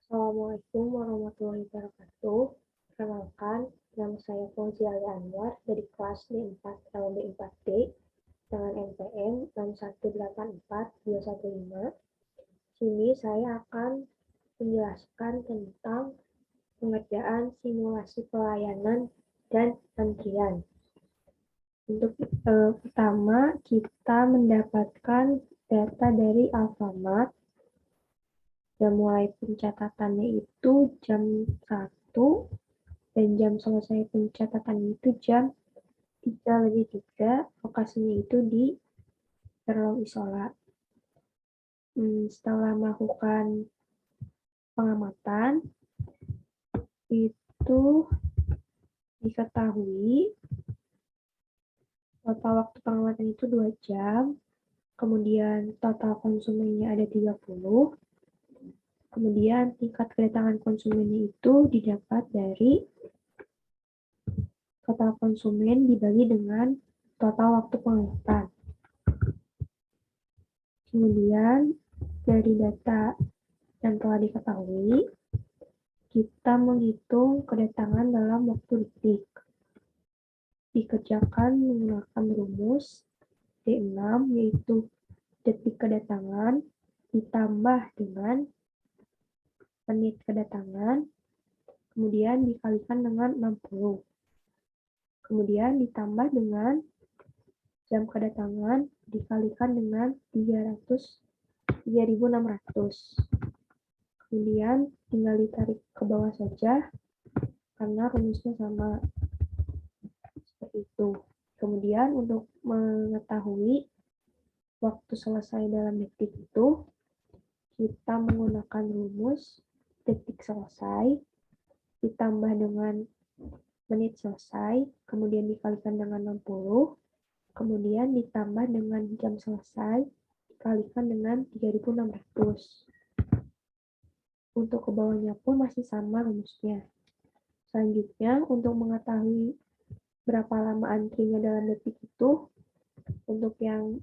Assalamualaikum warahmatullahi wabarakatuh. Perkenalkan, nama saya Fauzi Ali Anwar dari kelas D4 tahun D4D dengan NPM 6184215. Sini saya akan menjelaskan tentang pengerjaan simulasi pelayanan dan antrian. Untuk pertama, kita mendapatkan data dari Alfamart. Jam mulai pencatatannya itu jam 1 dan jam selesai pencatatan itu jam 3:03. Lokasinya itu di Terlong Isola. Setelah melakukan pengamatan, itu diketahui total waktu pengamatan itu 2 jam, kemudian total konsumennya ada 30, kemudian tingkat kedatangan konsumennya itu didapat dari total konsumen dibagi dengan total waktu pengamatan. Kemudian dari data yang telah diketahui, kita menghitung kedatangan dalam waktu detik. Dikerjakan menggunakan rumus D6, yaitu detik kedatangan ditambah dengan menit kedatangan, kemudian dikalikan dengan 60. Kemudian ditambah dengan jam kedatangan dikalikan dengan 3.600. Kemudian tinggal ditarik ke bawah saja karena rumusnya sama seperti itu. Kemudian untuk mengetahui waktu selesai dalam detik itu, kita menggunakan rumus detik selesai ditambah dengan menit selesai, kemudian dikalikan dengan 60, kemudian ditambah dengan jam selesai dikalikan dengan 3.600. Untuk ke bawahnya pun masih sama rumusnya. Selanjutnya, untuk mengetahui berapa lama antrinya dalam detik itu, untuk yang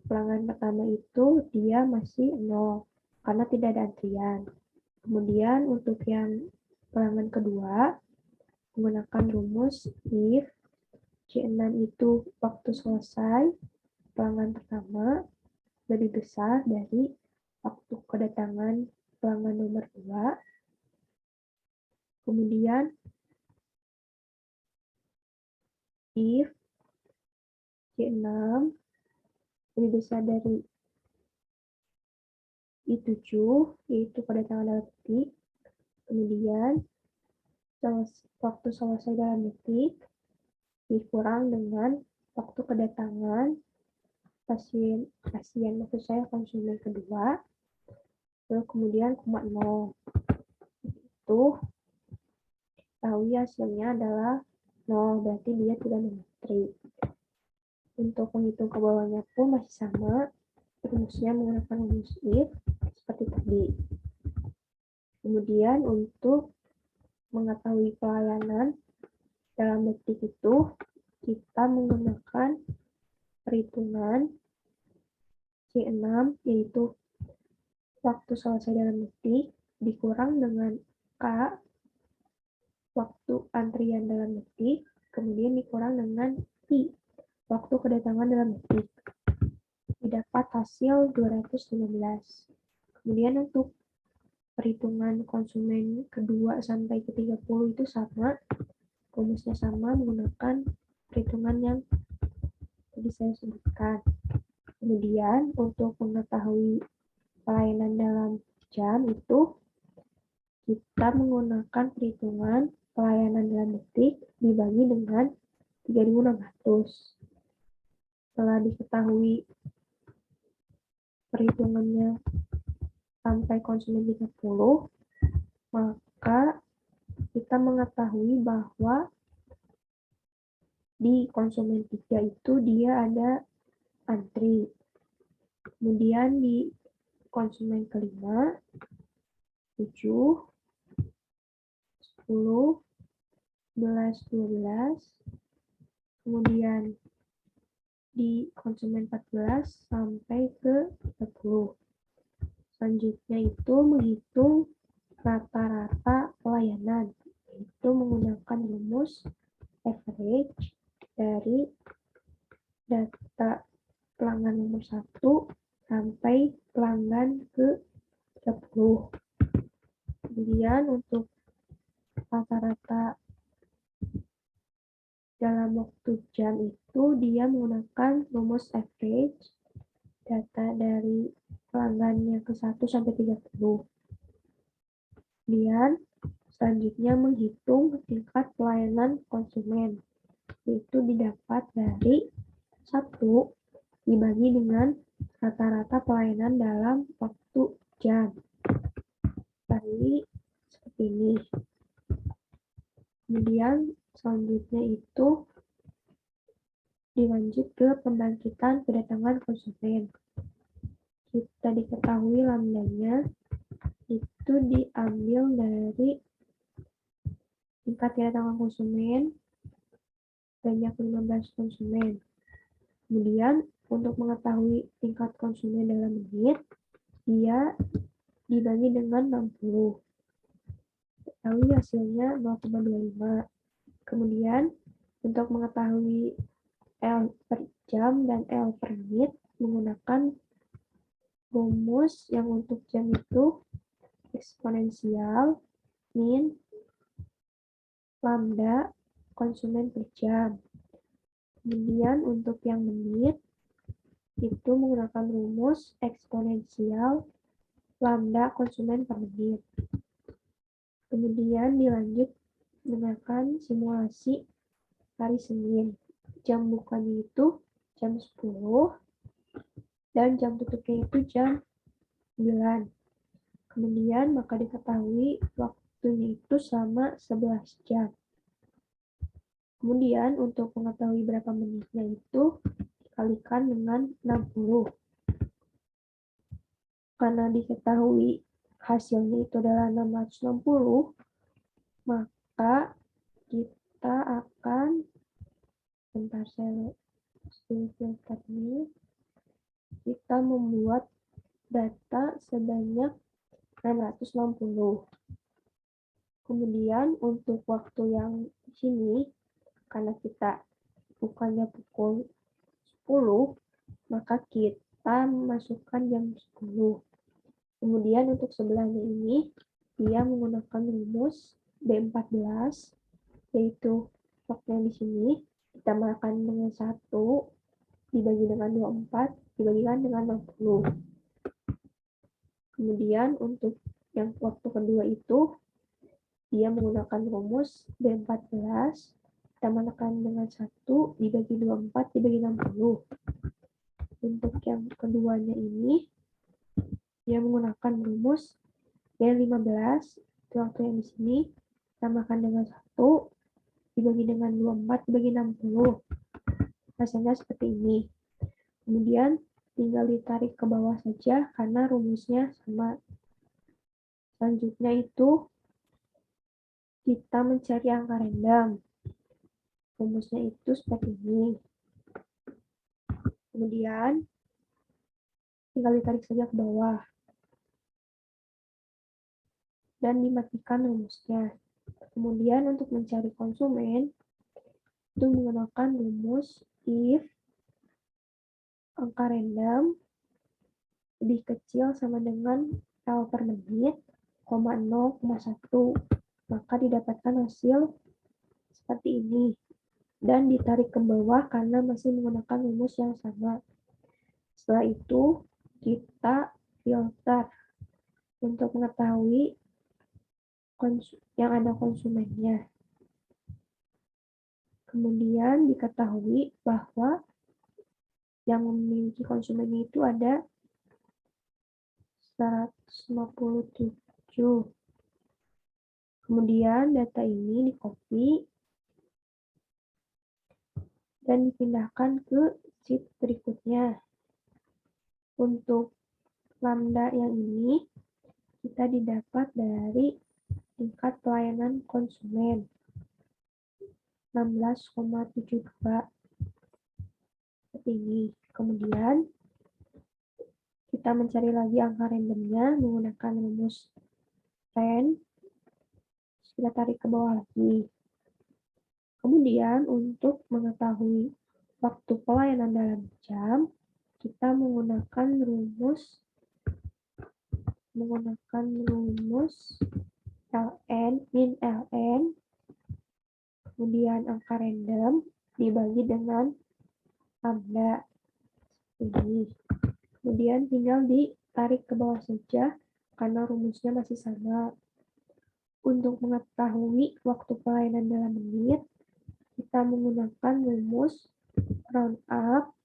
pelanggan pertama itu dia masih 0 karena tidak ada antrian. Kemudian untuk yang pelanggan kedua menggunakan rumus if C6 itu waktu selesai pelanggan pertama lebih besar dari waktu kedatangan pelanggan nomor 2. Kemudian if C6 lebih besar dari I7, yaitu kedatangan dalam detik. Kemudian waktu selesai dalam detik dikurang dengan waktu kedatangan pasien maksud saya konsumen kedua, lalu kemudian 0. Itu tahu ya hasilnya adalah 0, berarti dia tidak mengantri. Untuk menghitung ke bawahnya pun masih sama, rumusnya menggunakan rumus if seperti tadi. Kemudian untuk mengetahui pelayanan dalam detik itu, kita menggunakan perhitungan C6, yaitu waktu selesai dalam detik dikurang dengan K, waktu antrian dalam detik, kemudian dikurang dengan I, waktu kedatangan dalam detik. Didapat hasil 215. Kemudian untuk perhitungan konsumen kedua sampai ke 30 itu sama, rumusnya sama menggunakan perhitungan yang tadi saya sebutkan. Kemudian untuk mengetahui pelayanan dalam jam itu, kita menggunakan perhitungan pelayanan dalam detik dibagi dengan 3.600. Setelah diketahui perhitungannya sampai konsumen 30, maka kita mengetahui bahwa di konsumen 3 itu dia ada antri. Kemudian di konsumen kelima, 7, 10, 11, 12, kemudian di konsumen 14 sampai ke 30. Selanjutnya itu menghitung rata-rata pelayanan, itu menggunakan rumus average dari data pelanggan nomor 1 sampai pelanggan ke 30. Kemudian untuk rata-rata dalam waktu jam itu dia menggunakan rumus average data dari pelanggannya ke 1 sampai 30. Kemudian selanjutnya menghitung tingkat pelayanan konsumen, yaitu didapat dari 1 dibagi dengan rata-rata pelayanan dalam waktu jam. Tadi seperti ini. Kemudian selanjutnya itu dilanjut ke pembangkitan kedatangan konsumen. Kita diketahui lambdanya itu diambil dari tingkat kedatangan konsumen banyak 15 konsumen. Kemudian untuk mengetahui tingkat konsumen dalam menit, dia dibagi dengan 60. Ketahui hasilnya 0,25. Kemudian untuk mengetahui L per jam dan L per menit menggunakan rumus yang untuk jam itu eksponensial min lambda konsumen per jam. Kemudian untuk yang menit itu menggunakan rumus eksponensial lambda konsumen per menit. Kemudian dilanjut menggunakan simulasi hari Senin. Jam bukanya itu jam 10 dan jam tutupnya itu jam 9. Kemudian maka diketahui waktunya itu selama 11 jam. Kemudian untuk mengetahui berapa menitnya itu dikalikan dengan 60. Karena diketahui hasilnya itu adalah 660, maka kita akan kita membuat data sebanyak 660. Kemudian untuk waktu yang di sini, karena kita bukannya pukul 10, maka kita masukkan jam 10. Kemudian untuk sebelahnya ini, dia menggunakan rumus B14, yaitu waktu yang di sini ditambahkan dengan 1, dibagi dengan 24, dibagikan dengan 60. Kemudian untuk yang waktu kedua itu, dia menggunakan rumus B14, ditambahkan dengan 1, dibagi 24, dibagi 60. Untuk yang keduanya ini, dia menggunakan rumus B15, itu waktu yang di sini, tambahkan dengan 1, dibagi dengan 24, dibagi 60. Hasilnya seperti ini. Kemudian tinggal ditarik ke bawah saja karena rumusnya sama. Selanjutnya itu kita mencari angka random. Rumusnya itu seperti ini. Kemudian tinggal ditarik saja ke bawah. Dan dimatikan rumusnya. Kemudian untuk mencari konsumen, itu menggunakan rumus if angka random lebih kecil sama dengan L per menit, 0,1, maka didapatkan hasil seperti ini. Dan ditarik ke bawah karena masih menggunakan rumus yang sama. Setelah itu, kita filter untuk mengetahui yang ada konsumennya. Kemudian diketahui bahwa yang memiliki konsumen itu ada 157. Kemudian data ini di-copy dan dipindahkan ke sheet berikutnya. Untuk lambda yang ini kita didapat dari tingkat pelayanan konsumen 16,72 seperti ini. Kemudian kita mencari lagi angka randomnya menggunakan rumus range, kita tarik ke bawah lagi. Kemudian untuk mengetahui waktu pelayanan dalam jam, kita menggunakan rumus ln min ln, kemudian angka random dibagi dengan lambda ini. Kemudian tinggal ditarik ke bawah saja karena rumusnya masih sama. Untuk mengetahui waktu pelayanan dalam menit, kita menggunakan rumus round up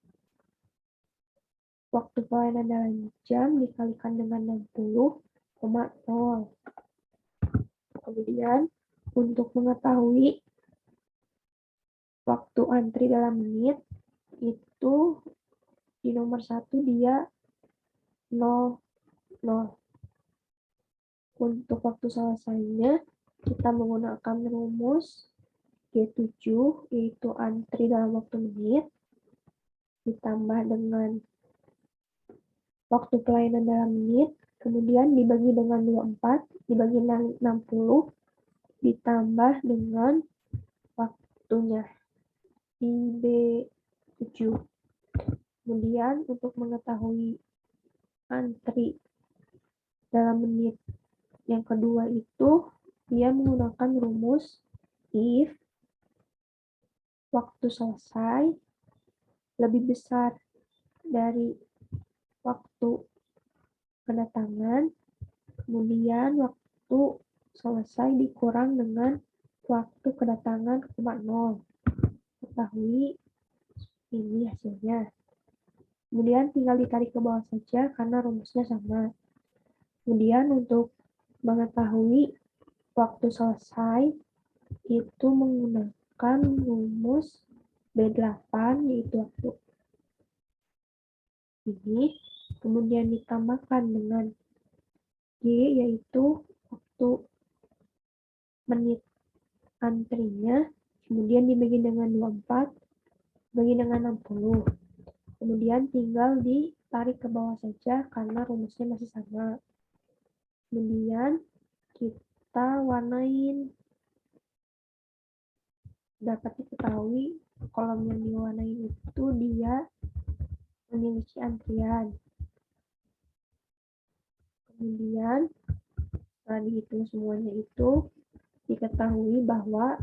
waktu pelayanan dalam jam dikalikan dengan 60,0. Kemudian untuk mengetahui waktu antri dalam menit, itu di nomor 1 dia 0, 0. Untuk waktu selesainya, kita menggunakan rumus G7, yaitu antri dalam waktu menit, ditambah dengan waktu pelayanan dalam menit, kemudian dibagi dengan 24, dibagi 60, ditambah dengan waktunya, IB7. Kemudian untuk mengetahui antri dalam menit yang kedua itu, dia menggunakan rumus if waktu selesai lebih besar dari waktu kedatangan, kemudian waktu selesai dikurang dengan waktu kedatangan, 0. Ketahui ini hasilnya. Kemudian tinggal ditarik ke bawah saja karena rumusnya sama. Kemudian untuk mengetahui waktu selesai itu menggunakan rumus B8, yaitu waktu ini, kemudian ditambahkan dengan G, yaitu waktu menit antrinya, kemudian dibagi dengan 24, bagi dengan 60. Kemudian tinggal ditarik ke bawah saja karena rumusnya masih sama. Kemudian kita warnain. Dapat diketahui kolom yang diwarnai itu dia memiliki antrian. Kemudian setelah dihitung semuanya itu diketahui bahwa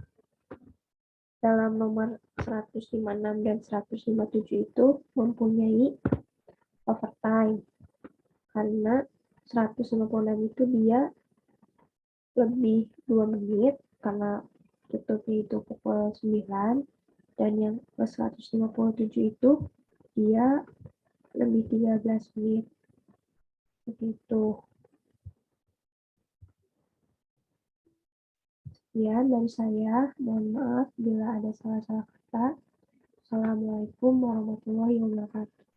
dalam nomor 156 dan 157 itu mempunyai overtime karena 156 itu dia lebih 2 menit karena tutupnya itu pukul 9, dan yang ke 157 itu dia lebih 13 menit. Begitu. Sekian dari saya. Mohon maaf bila ada salah-salah kata. Assalamualaikum warahmatullahi wabarakatuh.